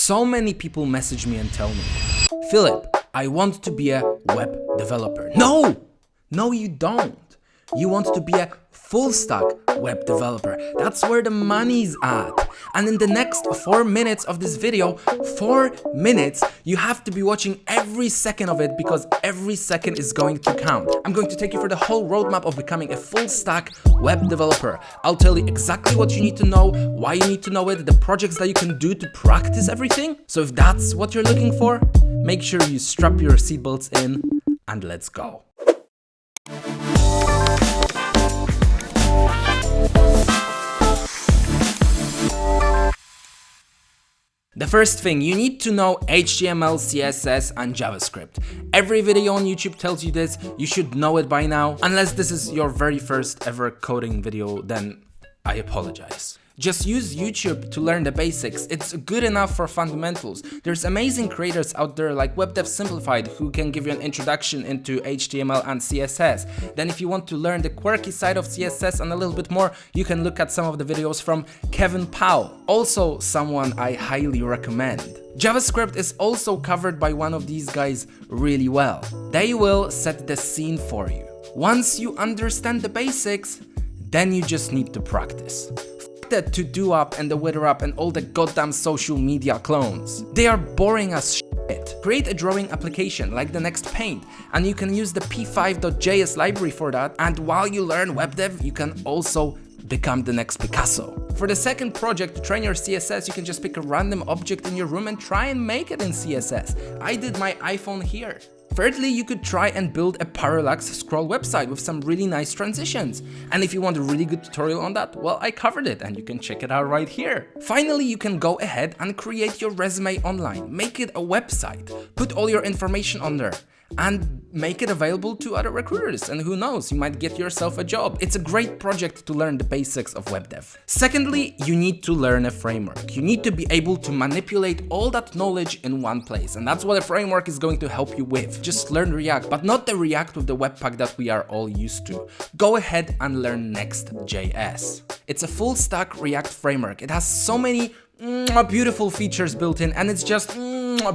So many people message me and tell me, Philip, I want to be a web developer. No, you don't. You want to be a full stack web developer. That's where the money's at. And in the next 4 minutes of this video, 4 minutes, you have to be watching every second of it because every second is going to count. I'm going to take you through the whole roadmap of becoming a full stack web developer. I'll tell you exactly what you need to know, why you need to know it, the projects that you can do to practice everything. So if that's what you're looking for, make sure you strap your seatbelts in and let's go. The first thing, you need to know HTML, CSS, and JavaScript. Every video on YouTube tells you this, you should know it by now. Unless this is your very first ever coding video, then I apologize. Just use YouTube to learn the basics. It's good enough for fundamentals. There's amazing creators out there like Web Dev Simplified who can give you an introduction into HTML and CSS. Then if you want to learn the quirky side of CSS and a little bit more, you can look at some of the videos from Kevin Powell, also someone I highly recommend. JavaScript is also covered by one of these guys really well. They will set the scene for you. Once you understand the basics, then you just need to practice. The to-do app and the weather app and all the goddamn social media clones. They are boring as shit. Create a drawing application like the next Paint and you can use the p5.js library for that, and while you learn web dev you can also become the next Picasso. For the second project, to train your CSS, you can just pick a random object in your room and try and make it in CSS. I did my iPhone here. Thirdly, you could try and build a parallax scroll website with some really nice transitions. And if you want a really good tutorial on that, well, I covered it and you can check it out right here. Finally, you can go ahead and create your resume online. Make it a website. Put all your information on there and make it available to other recruiters, and who knows, you might get yourself a job. It's a great project to learn the basics of web dev. Secondly, you need to learn a framework. You need to be able to manipulate all that knowledge in one place, and that's what a framework is going to help you with. Just learn React, but not the React with the Webpack that we are all used to. Go ahead and learn Next.js. It's a full stack React framework. It has so many beautiful features built in, and it's just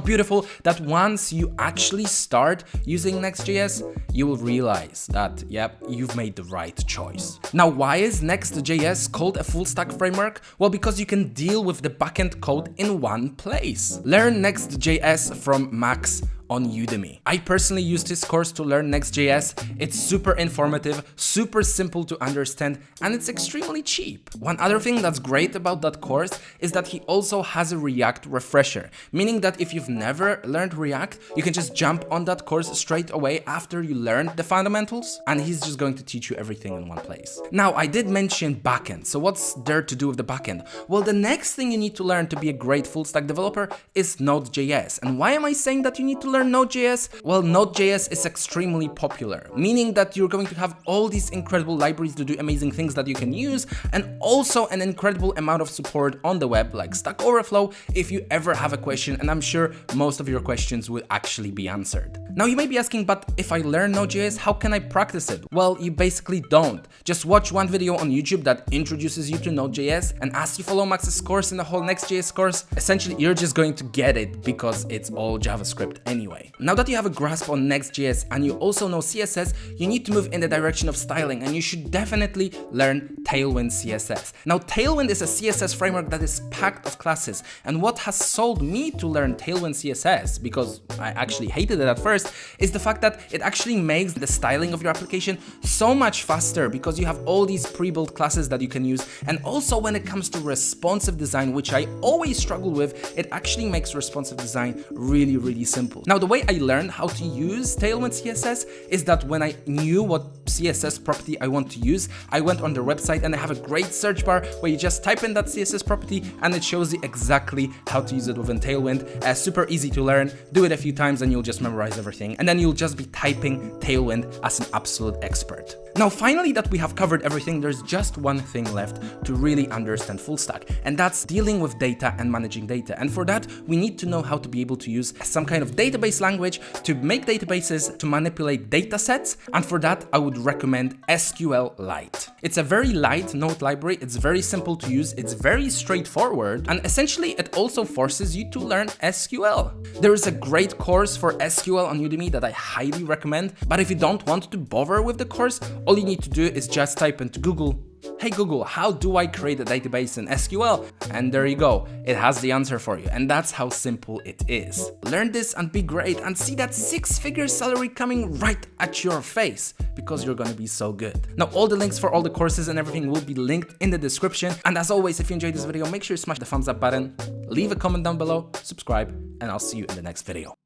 beautiful that once you actually start using Next.js, you will realize that, yep, you've made the right choice. Now, why is Next.js called a full stack framework? Well, because you can deal with the backend code in one place. Learn Next.js from Max on Udemy. I personally used his course to learn Next.js. It's super informative, super simple to understand, and it's extremely cheap. One other thing that's great about that course is that he also has a React refresher, meaning that if you've never learned React, you can just jump on that course straight away after you learn the fundamentals, and he's just going to teach you everything in one place. Now, I did mention backend, so what's there to do with the backend? Well, the next thing you need to learn to be a great full stack developer is Node.js. And why am I saying that you need to learn Node.js? Well, Node.js is extremely popular, meaning that you're going to have all these incredible libraries to do amazing things that you can use, and also an incredible amount of support on the web like Stack Overflow if you ever have a question, and I'm sure most of your questions will actually be answered. Now you may be asking, but if I learn Node.js, how can I practice it? Well, you basically don't. Just watch one video on YouTube that introduces you to Node.js, and as you follow Max's course in the whole Next.js course, essentially you're just going to get it because it's all JavaScript anyway. Now that you have a grasp on Next.js and you also know CSS, you need to move in the direction of styling, and you should definitely learn Tailwind CSS. Now, Tailwind is a CSS framework that is packed of classes, and what has sold me to learn Tailwind CSS, because I actually hated it at first, is the fact that it actually makes the styling of your application so much faster because you have all these pre-built classes that you can use. And also when it comes to responsive design, which I always struggle with, it actually makes responsive design really, really simple. Now, the way I learned how to use Tailwind CSS is that when I knew what CSS property I want to use, I went on their website and they have a great search bar where you just type in that CSS property and it shows you exactly how to use it within Tailwind. Super easy to learn. Do it a few times and you'll just memorize everything, and then you'll just be typing Tailwind as an absolute expert. Now, finally, that we have covered everything, there's just one thing left to really understand full stack, and that's dealing with data and managing data. And for that, we need to know how to be able to use some kind of database language to make databases, to manipulate data sets. And for that, I would recommend SQLite. It's a very light node library, it's very simple to use, it's very straightforward, and essentially it also forces you to learn SQL. There is a great course for SQL on Udemy that I highly recommend, but if you don't want to bother with the course, all you need to do is just type into Google, "Hey Google, how do I create a database in SQL?" And there you go, it has the answer for you, and that's how simple it is. Learn this and be great and see that 6-figure salary coming right at your face, because you're gonna be so good. Now all the links for all the courses and everything will be linked in the description, and as always, if you enjoyed this video, make sure you smash the thumbs up button, leave a comment down below, subscribe, and I'll see you in the next video.